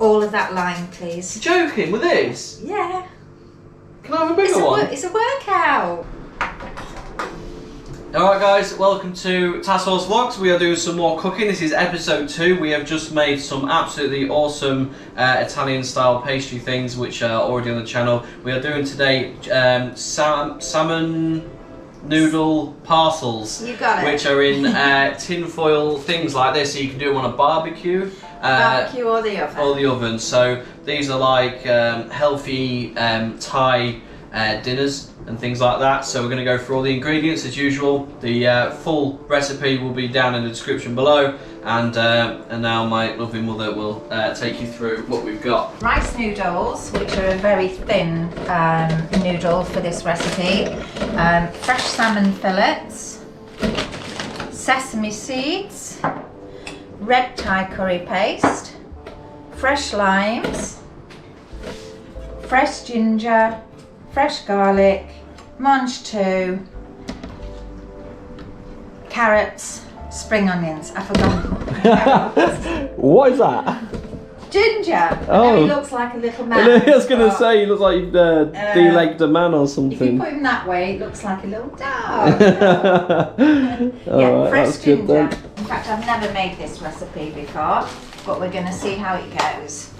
All of that line, please. You're joking with this? Yeah. Can I have a bigger one? It's a workout. Alright guys, welcome to PARCELS Vlogs. We are doing some more cooking. This is episode 2. We have just made some absolutely awesome Italian style pastry things which are already on the channel. We are doing today salmon noodle parcels. You got it. Which are in tin foil things like this, so you can do them on a barbecue. Barbecue or the oven. Or the oven. So these are like healthy Thai dinners and things like that. So we're going to go through all the ingredients as usual. The full recipe will be down in the description below, and now my lovely mother will take you through what we've got. Rice noodles, which are a very thin noodle for this recipe. Fresh salmon fillets, sesame seeds, red Thai curry paste, fresh limes, fresh ginger, fresh garlic, mangetout, carrots, spring onions. I forgot. What is that? Ginger. Oh. I know he looks like a little man. I was going to say, he looks like you've de-legged a man or If you something. put him that way, it looks like a little dog. Alright, fresh that's good ginger. then. In fact, I've never made this recipe before, but we're going to see how it goes.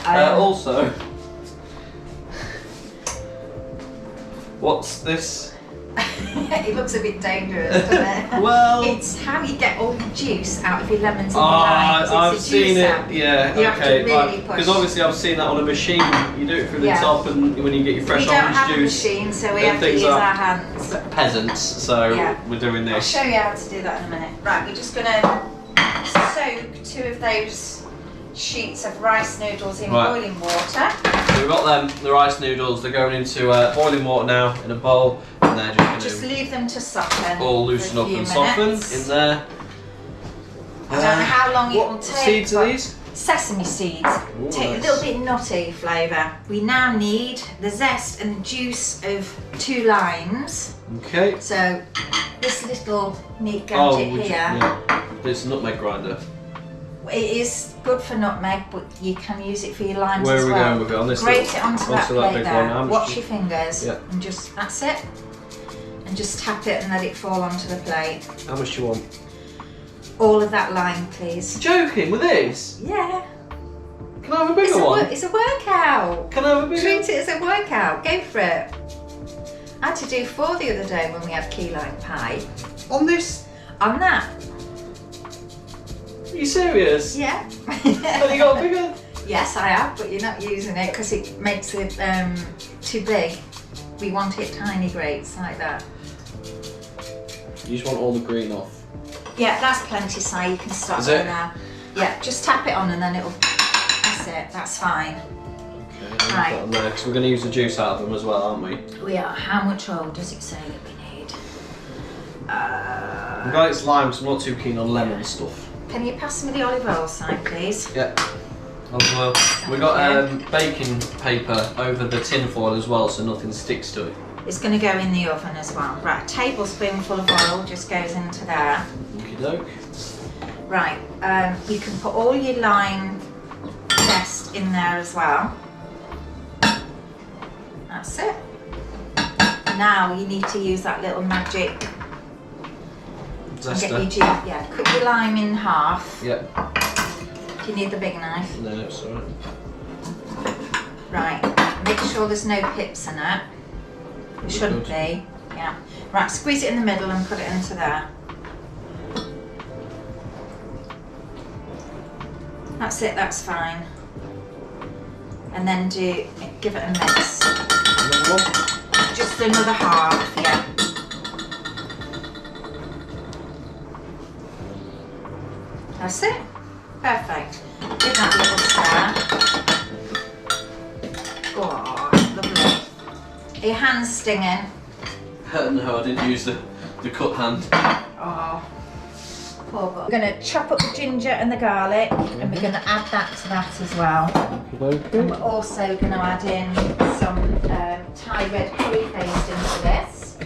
Also, what's this? It looks a bit dangerous, doesn't it? Well, it's how you get all the juice out of your lemons and your I've limes. It's a seen juicer. it. Yeah, You have to okay. really Because push. obviously I've seen that on a machine. You do it through the Yeah. top, and when you get your fresh We don't orange have a juice. machine, so we and have to things use like- our hands. Peasants, so Yeah. we're doing I'll this. show you how to do that in a minute. Right, we're just going to soak 2 of those sheets of rice noodles in boiling water. So we've got them, the rice noodles. They're going into boiling water now in a bowl, and they're Just going leave them to soften. to all loosen for a up few and soften minutes. in there. I don't know how long it will What take. seeds are but these? Sesame seeds. Ooh, Take a nice. little bit nutty flavour. We now need the zest and juice of 2 limes. Okay. So this little neat Oh, gadget here. yeah. It's a nutmeg grinder. It is good for nutmeg, but you can use it for your limes Where as are we well. going with it? On this Grate little- it onto that onto that plate big there. one? How much Watch do your fingers. Yeah. And just, that's it. And just tap it and let it fall onto the plate. How much do you want? All of that lime, please. You're joking with this? Yeah. Can I have a bigger one? It's a workout. Can I have a bigger Treat it as a workout. Go for it. I had to do 4 the other day when we had key lime pie. On this? On that. Are you serious? Yeah. Have you got a bigger? Yes, I have, but you're not using it because it makes it too big. We want it tiny grates like that. You just want all the green off. Yeah, that's plenty, Si. You can stop Is there it? now. Yeah, just tap it on and then it'll. That's it. That's fine. Okay, Right. on there because we're going to use the juice out of them as well, aren't we? We are. How much oil does it say that we need? I'm glad it's lime because I'm not too keen on lemon stuff. Can you pass me the olive oil side, please? Yeah. Olive oil. We got baking paper over the tin foil as well, so nothing sticks to it. It's going to go in the oven as well. Right, a tablespoonful of oil just goes into there. Okie doke. Right, you can put all your lime zest in there as well. That's it. Now you need to use that little magic. Zester. Cut your lime in half. Yep. Do you need the big knife? No, it's alright. Right, make sure there's no pips in it. It shouldn't be. Yeah. Right, squeeze it in the middle and put it into there. That's it, that's fine. And then give it a mix. Another one? Just another half, yeah. That's it. Perfect. Give that a little stir. Oh, lovely. Are your hands stinging? No, I didn't use the cut hand. Oh, poor boy. We're going to chop up the ginger and the garlic, and we're going to add that to that as well. Okay. And we're also going to add in some Thai red curry paste into this.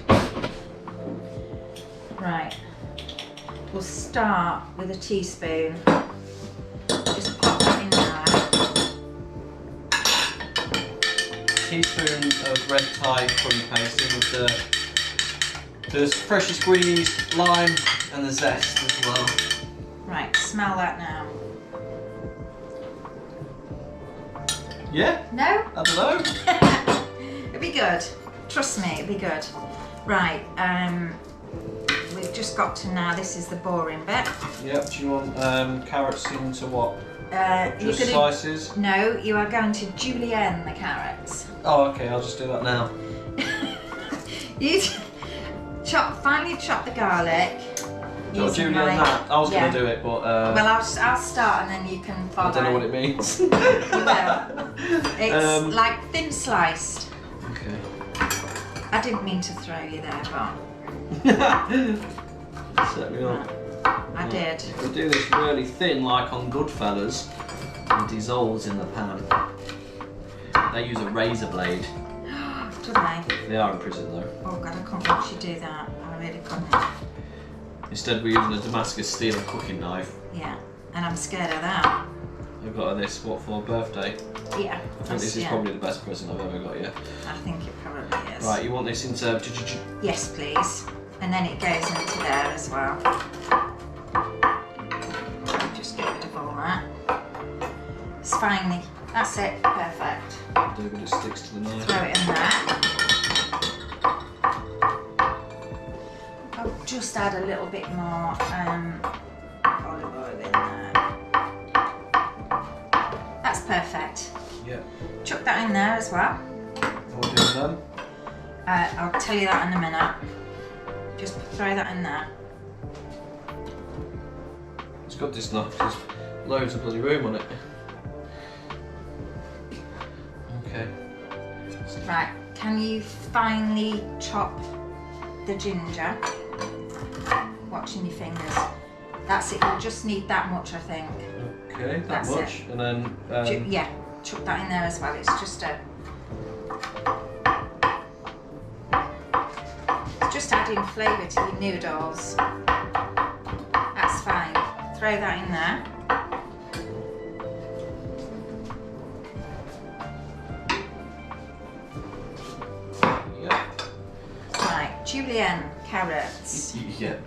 Right. We'll start with a teaspoon. Just pop that in there. teaspoon of red Thai curry paste in with the freshly squeezed lime and the zest as well. Right, smell that now. Yeah? No? I don't know. It'll be good. Trust me, it'll be good. Right, we've just got to now, this is the boring bit. Yep, do you want carrots into what? Just you're slices? No, you are going to julienne the carrots. Oh, okay, I'll just do that now. You finely chop the garlic. Got julienne that? I was going to do it, but... well, I'll start and then you can follow. I don't know what it means. You will. It's like thin sliced. Okay. I didn't mean to throw you there, but... Set me up. I did. We'll do this really thin, like on Goodfellas. It dissolves in the pan. They use a razor blade. Do they? They are in prison though. Oh God, I can't watch you do that. I really couldn't. Instead we're using a Damascus steel cooking knife. Yeah, and I'm scared of that. I've got her this, what, for birthday? Yeah. I think this is probably the best present I've ever got you. I think it probably is. Right, you want this into... Yes, please. And then it goes into there as well. Just get rid of all that. It's finally, that's it, perfect. Do but it sticks to the knife. Throw it in there. I'll just add a little bit more olive oil in there. That's perfect. Yeah. Chuck that in there as well. What do then? I'll tell you that in a minute. Just throw that in there. It's got this knife, there's loads of bloody room on it. Okay. Right, can you finely chop the ginger? Watching your fingers. That's it, you'll just need that much, I think. Okay, that That's much. it. And then... Yeah, chuck that in there as well. It's just adding flavour to your noodles. That's fine. Throw that in there. Yeah. Right, julienne carrots. Yeah.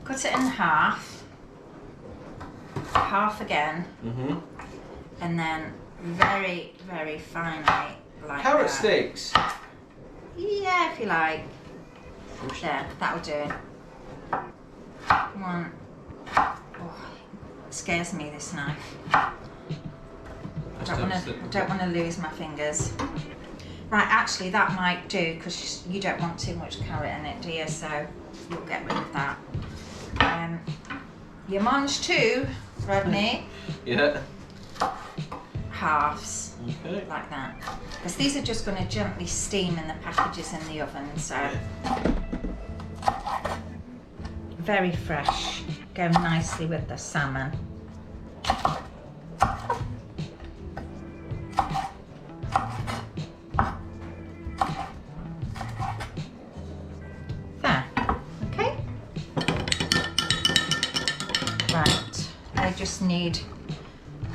Cut it in half. Half again. Mhm. And then very, very finely like Carrot that. sticks. Yeah, if you like. There, that'll do it. One. Oh, it scares me, this knife. I don't want to lose my fingers. Right, actually that might do because you don't want too much carrot in it, do you? So you'll get rid of that. Your mange too, Rodney. Yeah. Halves. Okay. Like that. Because these are just going to gently steam in the packages in the oven, so very fresh. Go nicely with the salmon. There. Okay. Right. They just need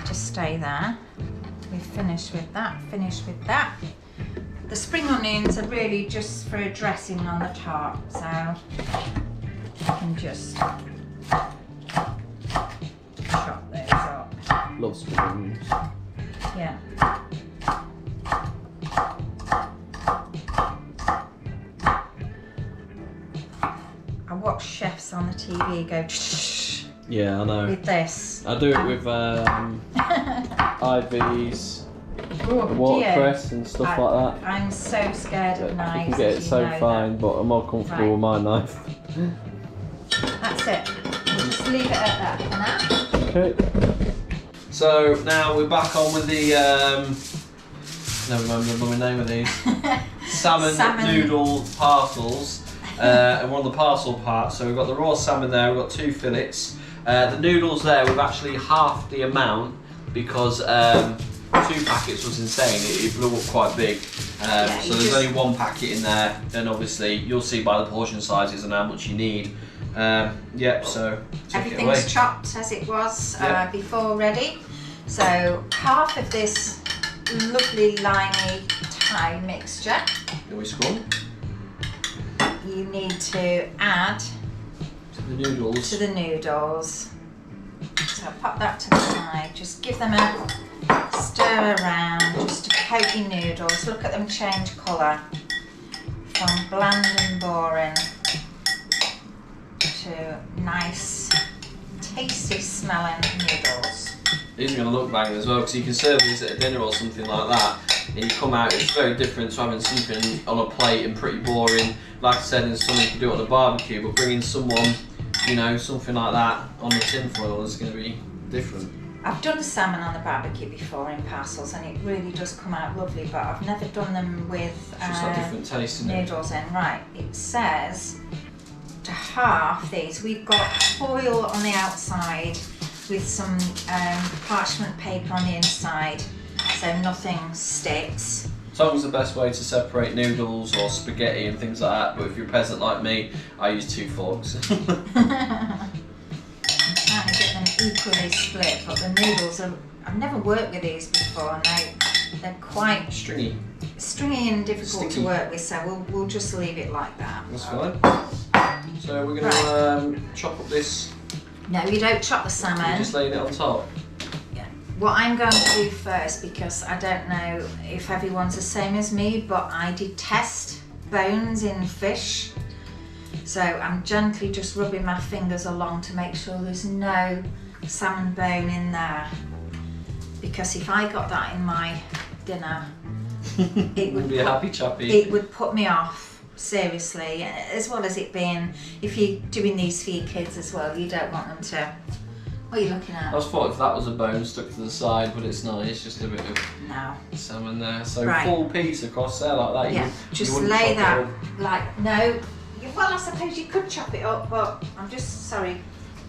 to stay there. We've finished with that, The spring onions are really just for a dressing on the top, so you can just chop those up. Love spring onions. Yeah. I watch chefs on the TV go Yeah, I know. with this. I do it with IVs, Oh, watercress and stuff like that. I'm so scared of You knives. can get it as you so know fine, that. but I'm more comfortable Right. with my knife. That's it. We'll just leave it at that for now. Okay. So now we're back on with the never remember the name of these. Salmon noodle parcels. And we're on the parcel part. So we've got the raw salmon there, we've got 2 fillets. The noodles there, we've actually halved the amount because 2 packets was insane. It blew up quite big. So there's only 1 packet in there, and obviously you'll see by the portion sizes and how much you need. Yep, so take it away. Everything's chopped as it was before ready. So half of this lovely limey Thai mixture, Then we scrum you need to add to the noodles. to the noodles. So pop that to the side, just give them a stir around just to coat your noodles. Look at them change colour from bland and boring to nice, tasty smelling noodles. These are going to look banging as well, because you can serve these at a dinner or something like that, and you come out, it's very different to having something on a plate and pretty boring. Like I said, in summer you can do it on a barbecue, but bringing someone, you know, something like that on the tin foil is going to be different. I've done salmon on the barbecue before in parcels, and it really does come out lovely, but I've never done them with It's just a different taste, isn't it? noodles in. Right, it says to half these, we've got foil on the outside with some parchment paper on the inside, so nothing sticks. Tongue's the best way to separate noodles or spaghetti and things like that, but if you're a peasant like me, I use 2 forks. I'm trying to get them equally split, but the noodles are, I've never worked with these before, and they're quite Stringy. and difficult Sticky. to work with, so we'll just leave it like that. That's fine. So we're going to chop up this. No, you don't chop the You're salmon. just laying it on top. What I'm going to do first, because I don't know if everyone's the same as me, but I detest bones in fish. So I'm gently just rubbing my fingers along to make sure there's no salmon bone in there. Because if I got that in my dinner, it would be a happy chappy. It would put me off, seriously. As well as it being, if you're doing these for your kids as well, you don't want them to. What are you looking at? I was thought if that was a bone stuck to the side, but it's not, it's just a bit of No. salmon there. So Right. full piece across there like that. Yeah, you just wouldn't lay chop it that, up. like, no. Well, I suppose you could chop it up, but I'm just, sorry,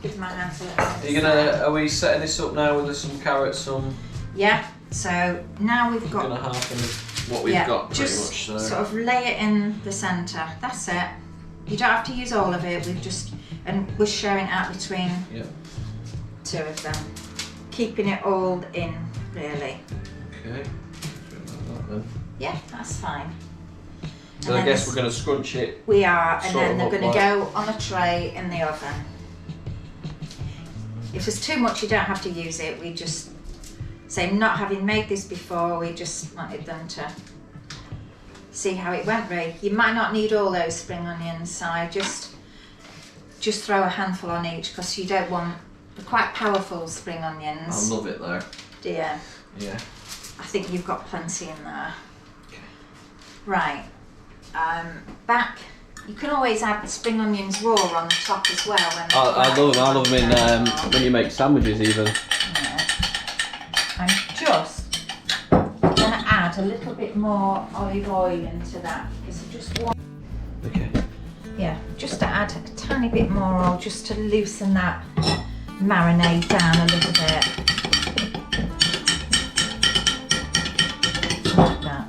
give my hands a little. Are we setting this up now with some carrots, some? Yeah, so now we've We're got, gonna half what we've got pretty just much. So. sort of lay it in the centre. That's it. You don't have to use all of it. We've just, and we're sharing out between Yeah. 2 of them, keeping it all in, really. Okay. Like that then. Yeah, that's fine. So And I then guess this- we're gonna scrunch it. We are, and Sort then of they're look going to like- go on a tray in the oven. If there's too much, you don't have to use it. We just say, not having made this before, we just wanted them to see how it went, Ray. You might not need all those spring onions, so I just throw a handful on each, because you don't want, they're quite powerful spring I onions. love it though. Do you? Yeah. I think you've got plenty in there. Okay. Right, back, you can always add spring onions raw on the top as well. I love them in when you make sandwiches even. Yeah. I'm just going to add a little bit more olive oil into that, because I just want, Okay. yeah, just to add a tiny bit more oil, just to loosen that marinade down a little bit. Like that.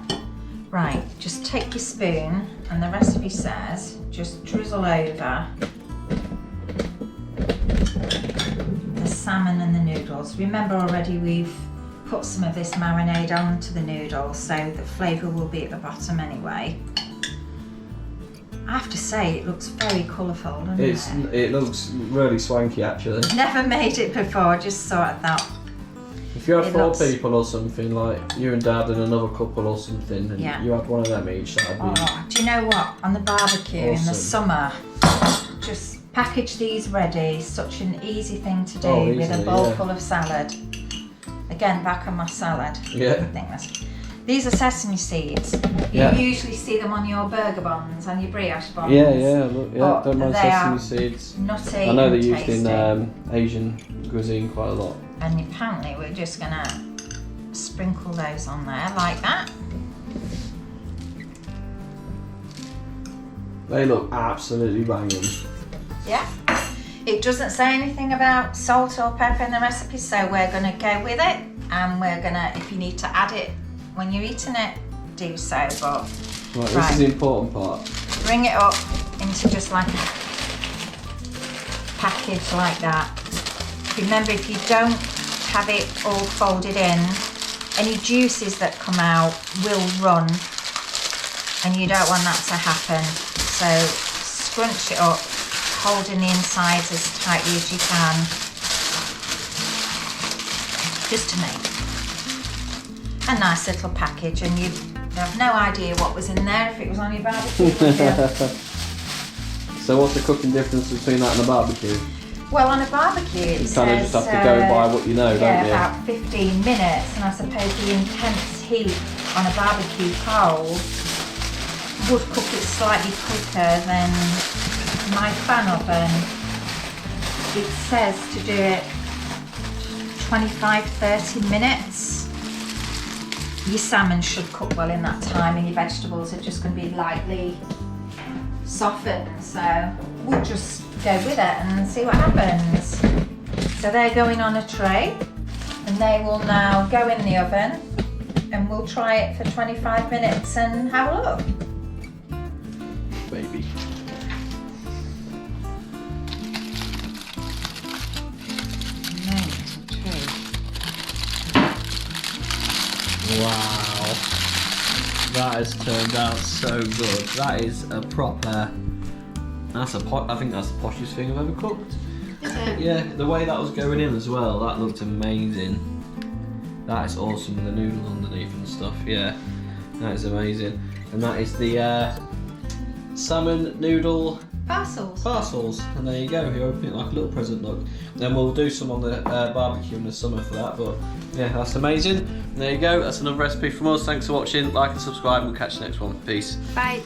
Right, just take your spoon, and the recipe says just drizzle over the salmon and the noodles. Remember already we've put some of this marinade onto the noodles, so the flavour will be at the bottom anyway. I have to say, it looks very colourful, doesn't it? It looks really swanky actually. Never made it before, just saw it that. If you had It 4 looks- people or something, like you and Dad and another couple or something, and Yeah. you had one of them each, that'd be Oh, do you know what? On the barbecue in the Awesome. summer, just package these ready. Such an easy thing to do Oh, with a easily, bowl yeah. full of salad. Again, back on my salad. Yeah. I think these are sesame seeds. You Yeah. usually see them on your burger buns and your brioche buns. Yeah, look, yeah, But don't mind they sesame are seeds. Nutty I know they're and used in tasty. Asian cuisine quite a lot. And apparently we're just gonna sprinkle those on there like that. They look absolutely banging. Yeah. It doesn't say anything about salt or pepper in the recipe, so we're gonna go with it, and we're gonna, if you need to add it when you're eating it, do so, but Right, Right. this is the important part. bring it up into just like a package like that. Remember, if you don't have it all folded in, any juices that come out will run, and you don't want that to happen. So scrunch it up, holding the insides as tightly as you can, just to make a nice little package, and you have no idea what was in there if it was on your barbecue. So what's the cooking difference between that and a barbecue? Well, on a barbecue it You says, kind of just have to go by what you know, yeah, don't you? about 15 minutes, and I suppose the intense heat on a barbecue coal would cook it slightly quicker than my fan oven. It says to do it 25-30 minutes. Your salmon should cook well in that time, and your vegetables are just going to be lightly softened, so we'll just go with it and see what happens. So they're going on a tray, and they will now go in the oven, and we'll try it for 25 minutes and have a look. Baby. Wow, that has turned out so good. That is a proper. I think that's the poshest thing I've ever cooked. Is it? Yeah, the way that was going in as well, that looked amazing. That is awesome with the noodle underneath and stuff. Yeah, that is amazing. And that is the salmon noodle parcels. And there you go. You open it like a little present, look. Then we'll do some on the barbecue in the summer for that. But yeah, that's amazing. And there you go. That's another recipe from us. Thanks for watching. Like and subscribe. We'll catch you next one. Peace. Bye.